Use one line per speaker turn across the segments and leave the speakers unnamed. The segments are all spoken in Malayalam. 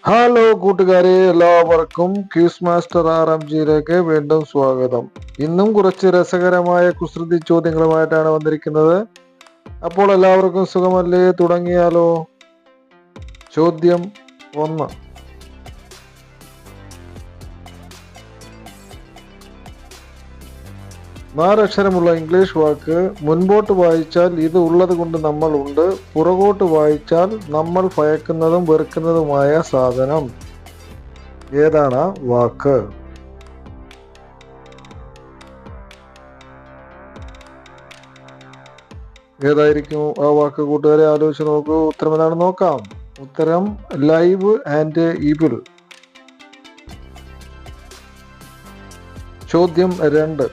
ഹലോ കൂട്ടുകാരെ, എല്ലാവർക്കും ക്യൂസ് മാസ്റ്റർ RMGയിലേക്ക് വീണ്ടും സ്വാഗതം. ഇന്നും കുറച്ച് രസകരമായ കുസൃതി ചോദ്യങ്ങളുമായിട്ടാണ് വന്നിരിക്കുന്നത്. അപ്പോൾ എല്ലാവർക്കും സുഖമല്ലേ? തുടങ്ങിയാലോ. ചോദ്യം 1. നാലക്ഷരമുള്ള ഇംഗ്ലീഷ് വാക്ക് മുൻപോട്ട് വായിച്ചാൽ ഇത് ഉള്ളത് കൊണ്ട് നമ്മൾ ഉണ്ട്, പുറകോട്ട് വായിച്ചാൽ നമ്മൾ ഭയക്കുന്നതും വെറുക്കുന്നതുമായ സാധനം. ഏതാണ് വാക്ക്? ഏതായിരിക്കും ആ വാക്ക്? കൂട്ടുകാരെ ആലോചിച്ച് നോക്കൂ. ഉത്തരം ഏതാണ് നോക്കാം. ഉത്തരം ലൈവ് ആൻഡ് ഈബിൾ. ചോദ്യം 2.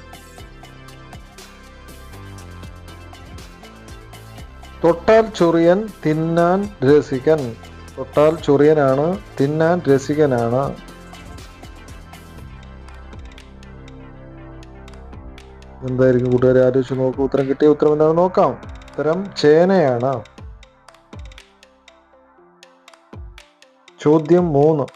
തൊട്ടാൽ ചൊറിയൻ, തിന്നാൻ രസികൻ. തൊട്ടാൽ ചൊറിയനാണ്, തിന്നാൻ രസികനാണ്. എന്തായിരിക്കും കൂട്ടുകാരെ ആലോചിച്ച് നോക്കൂ. ഉത്തരം കിട്ടിയ ഉത്തരം എന്താണ് നോക്കാം. ഉത്തരം ചേനയാണ്. ചോദ്യം 3.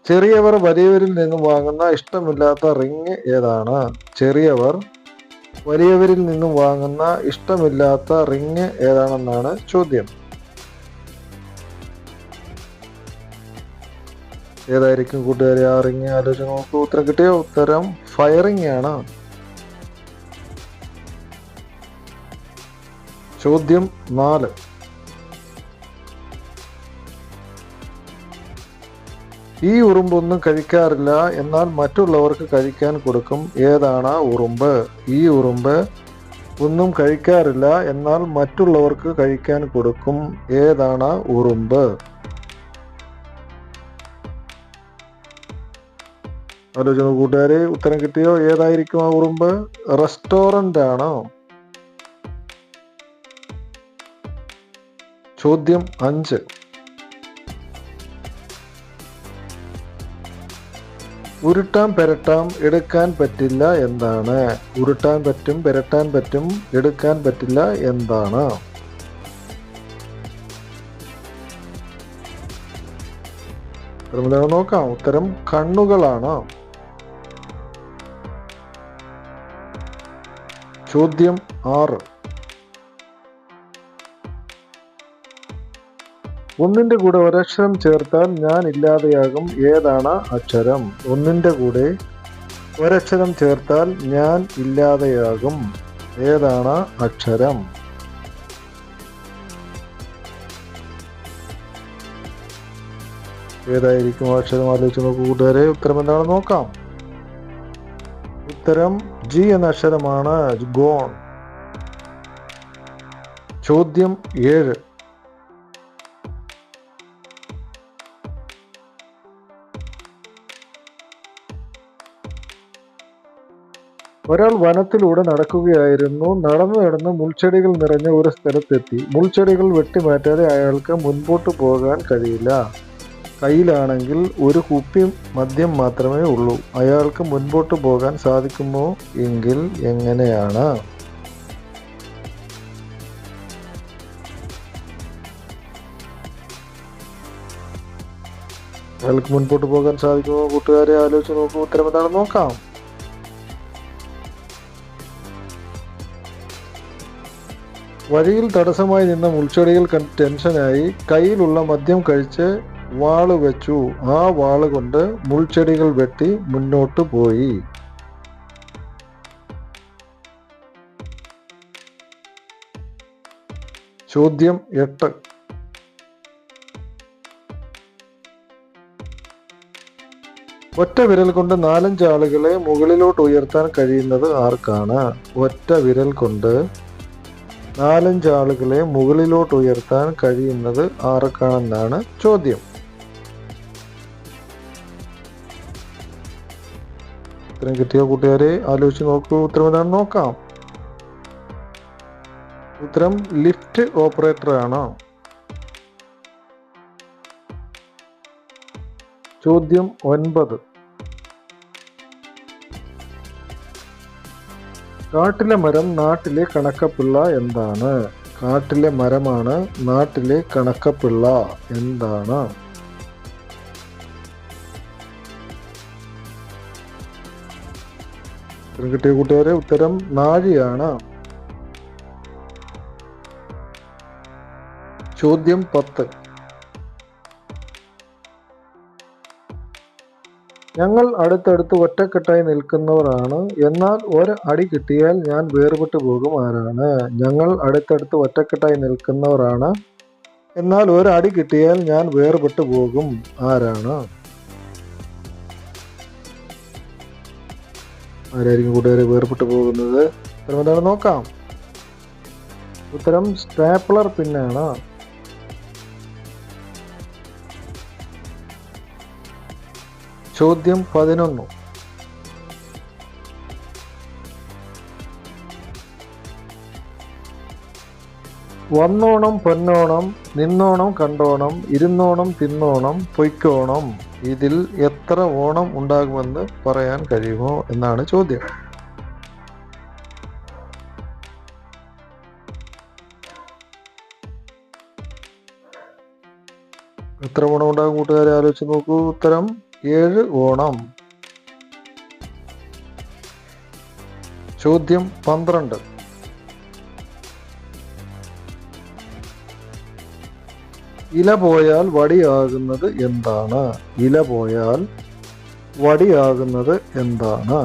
ചെറിയവർ വലിയവരിൽ നിന്നും വാങ്ങുന്ന ഇഷ്ടമില്ലാത്ത റിങ് ഏതാണ്? ചെറിയവർ വലിയവരിൽ നിന്നും വാങ്ങുന്ന ഇഷ്ടമില്ലാത്ത റിങ് ഏതാണെന്നാണ് ചോദ്യം. ഏതായിരിക്കും കൂട്ടുകാരെ ആ റിങ്? ആലോചിച്ച് നോക്കൂ. ഉത്തരം കിട്ടിയ ഉത്തരം ഫയറിംഗ് ആണ്. ചോദ്യം 4. ഈ ഉറുമ്പൊന്നും കഴിക്കാറില്ല, എന്നാൽ മറ്റുള്ളവർക്ക് കഴിക്കാൻ കൊടുക്കും. ഏതാണ് ഉറുമ്പ്? ഈ ഉറുമ്പ് ഒന്നും കഴിക്കാറില്ല, എന്നാൽ മറ്റുള്ളവർക്ക് കഴിക്കാൻ കൊടുക്കും. ഏതാണ് ഉറുമ്പ്? ആലോചന കൂട്ടുകാരെ, ഉത്തരം കിട്ടിയോ? ഏതായിരിക്കും ആ ഉറുമ്പ്? റെസ്റ്റോറന്റ് ആണ്. ചോദ്യം 5. ഉരുട്ടാൻ പെരട്ടാം, എടുക്കാൻ പറ്റില്ല എന്താണ്? ഉരുട്ടാൻ പറ്റും, പെരട്ടാൻ പറ്റും, എടുക്കാൻ പറ്റില്ല എന്താണ്? നോക്കാം. ഉത്തരം കണ്ണുകളാണ്. ചോദ്യം 6. ഒന്നിന്റെ കൂടെ ഒരക്ഷരം ചേർത്താൽ ഞാൻ ഇല്ലാതെയാകും. ഏതാണ് അക്ഷരം? ഒന്നിന്റെ കൂടെ ഒരക്ഷരം ചേർത്താൽ ഞാൻ ഇല്ലാതെയാകും. ഏതാണ് അക്ഷരം? ഏതായിരിക്കും അക്ഷരം? ആലോചിച്ച് നോക്കൂ കൂട്ടുകാരെ. ഉത്തരം എന്താണെന്ന് നോക്കാം. ഉത്തരം ജി എന്ന അക്ഷരമാണ്. ഗോൺ. ചോദ്യം 7. ഒരാൾ വനത്തിലൂടെ നടക്കുകയായിരുന്നു. നടന്ന് മുൾച്ചെടികൾ നിറഞ്ഞ ഒരു സ്ഥലത്തെത്തി. മുൾച്ചെടികൾ വെട്ടിമാറ്റാതെ അയാൾക്ക് മുൻപോട്ട് പോകാൻ കഴിയില്ല. കയ്യിലാണെങ്കിൽ ഒരു കുപ്പി മദ്യം മാത്രമേ ഉള്ളൂ. അയാൾക്ക് മുൻപോട്ട് പോകാൻ സാധിക്കുമോ? എങ്കിൽ എങ്ങനെയാണ്? അയാൾക്ക് മുൻപോട്ട് പോകാൻ സാധിക്കുമോ? കൂട്ടുകാരെ ആലോചിച്ച് നോക്കൂ. ഉത്തരം എന്താണെന്ന് നോക്കാം. വഴിയിൽ തടസ്സമായി നിന്ന മുൾച്ചെടികൾ കണ്ട് ടെൻഷനായി കയ്യിലുള്ള മദ്യം കഴിച്ച് വാള് വെച്ചു. ആ വാള് കൊണ്ട് മുൾച്ചെടികൾ വെട്ടി മുന്നോട്ട് പോയി. ചോദ്യം 8. ഒറ്റ വിരൽ കൊണ്ട് 4-5 ആളുകളെ മുകളിലോട്ട് ഉയർത്താൻ കഴിയുന്നത് ആർക്കാണ്? ഒറ്റ വിരൽ കൊണ്ട് 4-5 ആളുകളെ മുകളിലോട്ട് ഉയർത്താൻ കഴിയുന്നത് ആർക്കാണെന്നാണ് ചോദ്യം. ഉത്തരം കിട്ടിയ കൂട്ടുകാരെ ആലോചിച്ച് നോക്കൂ. ഉത്തരം എന്താണെന്ന് നോക്കാം. ഉത്തരം ലിഫ്റ്റ് ഓപ്പറേറ്റർ ആണ്. ചോദ്യം 9. കാട്ടിലെ മരം നാട്ടിലെ കണക്കപ്പിള്ള എന്താണ്? കാട്ടിലെ മരമാണ് നാട്ടിലെ കണക്കപ്പിള്ള. എന്താണ്? ഉത്തരം കിട്ടിയ കൂട്ടുകാരെ, ഉത്തരം നാഴിയാണ്. ചോദ്യം 10. ഞങ്ങൾ അടുത്തടുത്ത് ഒറ്റക്കെട്ടായി നിൽക്കുന്നവരാണ്, എന്നാൽ ഒരു അടി കിട്ടിയാൽ ഞാൻ വേർപെട്ടു പോകും. ആരാണ്? ഞങ്ങൾ അടുത്തടുത്ത് ഒറ്റക്കെട്ടായി നിൽക്കുന്നവരാണ്, എന്നാൽ ഒരു അടി കിട്ടിയാൽ ഞാൻ വേർപെട്ടു പോകും. ആരാണ്? ആരായിരിക്കും കൂട്ടുകാരെ വേർപെട്ടു പോകുന്നത്? ഉത്തരം എന്താണ് നോക്കാം. ഉത്തരം സ്റ്റാപ്ലർ പിന്നാണ്. ചോദ്യം 11. വന്നോണം പൊന്നോണം നിന്നോണം കണ്ടോണം ഇരുന്നോണം തിന്നോണം പൊയ്ക്കോണം. ഇതിൽ എത്ര ഓണം ഉണ്ടാകുമെന്ന് പറയാൻ കഴിയുമോ എന്നാണ് ചോദ്യം. എത്ര ഓണം ഉണ്ടാകും കൂട്ടുകാരെ? ആലോചിച്ച് നോക്കൂ. ഉത്തരം 7 ഓണം. ചോദ്യം 12. ഇല പോയാൽ വടിയാകുന്നത് എന്താണ്? ഇല പോയാൽ വടിയാകുന്നത് എന്താണ്?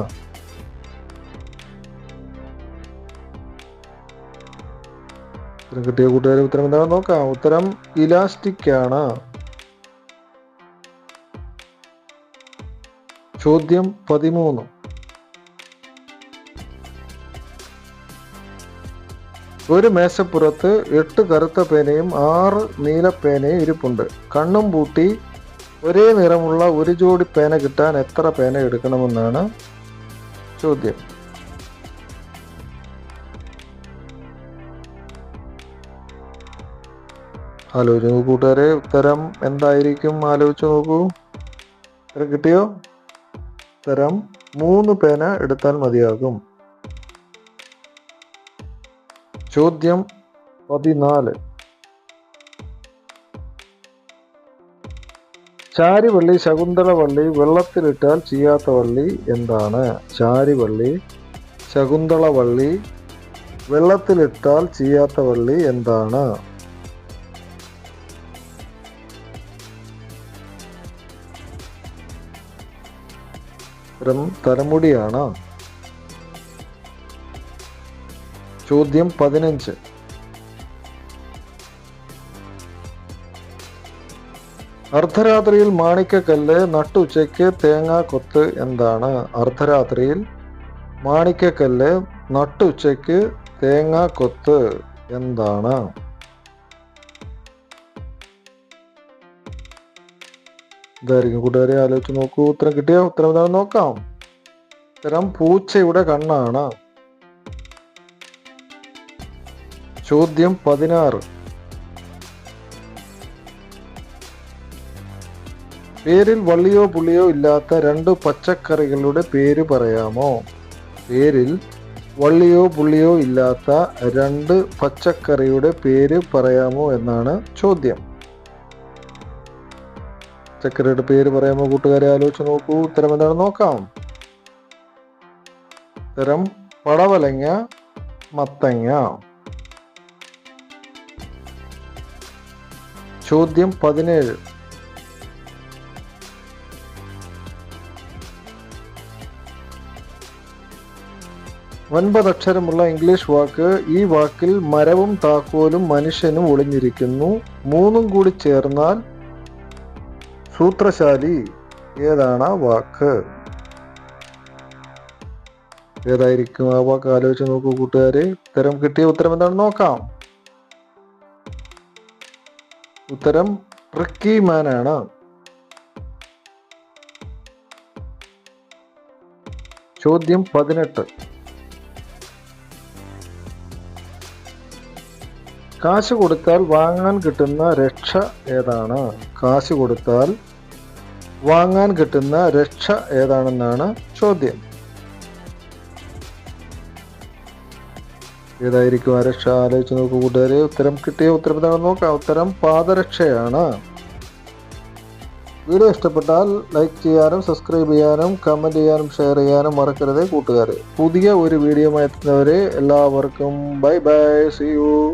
ഉത്തരം കിട്ടിയ കൂട്ടുകാരെ, ഉത്തരം എന്താണെന്ന് നോക്കാം. ഉത്തരം ഇലാസ്റ്റിക് ആണ്. ചോദ്യം 13. ഒരു മേശപ്പുറത്ത് 8 കറുത്ത പേനയും 6 നീല പേനയും ഇരിപ്പുണ്ട്. കണ്ണും പൂട്ടി ഒരേ നിറമുള്ള ഒരു ജോഡി പേന കിട്ടാൻ എത്ര പേന എടുക്കണമെന്നാണ് ചോദ്യം. ആലോചിച്ച് നോക്കൂ കൂട്ടുകാരെ, ഉത്തരം എന്തായിരിക്കും? ആലോചിച്ച് നോക്കൂ. ഉത്തരം കിട്ടിയോ? ഉത്തരം 3 പേന എടുത്താൽ മതിയാകും. ചോദ്യം 14. ചാരിവള്ളി ശകുന്തളവള്ളി വെള്ളത്തിലിട്ടാൽ ചീയാത്ത വള്ളി എന്താണ്? ചാരിവള്ളി ശകുന്തളവള്ളി വെള്ളത്തിലിട്ടാൽ ചീയാത്ത വള്ളി എന്താണ്? തലമുടിയാണ്. ചോദ്യം 15. അർദ്ധരാത്രിയിൽ മാണിക്കക്കല്ല് നട്ടുച്ചയ്ക്ക് തേങ്ങാക്കൊത്ത് എന്താണ്? അർദ്ധരാത്രിയിൽ മാണിക്കക്കല്ല് നട്ടുച്ചയ്ക്ക് തേങ്ങാക്കൊത്ത് എന്താണ്? ഇതായിരിക്കും കൂട്ടുകാരെ, ആലോചിച്ച് നോക്കൂ. ഉത്തരം കിട്ടിയോ? ഉത്തരം എന്താണെന്ന് നോക്കാം. ഉത്തരം പൂച്ചയുടെ കണ്ണാണ്. ചോദ്യം 16. പേരിൽ വള്ളിയോ പുള്ളിയോ ഇല്ലാത്ത 2 പച്ചക്കറികളുടെ പേര് പറയാമോ? പേരിൽ വള്ളിയോ പുള്ളിയോ ഇല്ലാത്ത 2 പച്ചക്കറിയുടെ പേര് പറയാമോ എന്നാണ് ചോദ്യം. പച്ചക്കറിയുടെ പേര് പറയാമോ കൂട്ടുകാരെ? ആലോചിച്ച് നോക്കൂ. ഉത്തരം എന്താണെന്ന് നോക്കാം. ഉത്തരം പടവലങ്ങ, മത്തങ്ങ. ചോദ്യം 17. 9 അക്ഷരമുള്ള ഇംഗ്ലീഷ് വാക്ക്. ഈ വാക്കിൽ മരവും താക്കോലും മനുഷ്യനും ഒളിഞ്ഞിരിക്കുന്നു. 3 കൂടി ചേർന്നാൽ സൂത്രശാലി. ഏതാണ് ആ വാക്ക്? ഏതായിരിക്കും ആ വാക്ക്? ആലോചിച്ച് നോക്കൂ കൂട്ടുകാരെ. ഉത്തരം കിട്ടിയ ഉത്തരം എന്താണെന്ന് നോക്കാം. ഉത്തരം ട്രിക്കി മാൻ ആണ്. ചോദ്യം 18. കാശ് കൊടുത്താൽ വാങ്ങാൻ കിട്ടുന്ന രക്ഷ ഏതാണ്? കാശ് കൊടുത്താൽ വാങ്ങാൻ കിട്ടുന്ന രക്ഷ ഏതാണെന്നാണ് ചോദ്യം. ഏതായിരിക്കും ആ രക്ഷ? ആലോചിച്ച് നോക്കൂ കൂട്ടുകാരെ. ഉത്തരം കിട്ടിയ ഉത്തരം എന്താണെന്ന് നോക്കാം. ഉത്തരം പാദരക്ഷയാണ്. വീഡിയോ ഇഷ്ടപ്പെട്ടാൽ ലൈക്ക് ചെയ്യാനും സബ്സ്ക്രൈബ് ചെയ്യാനും കമൻറ്റ് ചെയ്യാനും ഷെയർ ചെയ്യാനും മറക്കരുത് കൂട്ടുകാരെ. പുതിയ ഒരു വീഡിയോ എത്തുന്നവരെ എല്ലാവർക്കും ബൈ ബൈ, സീ യു.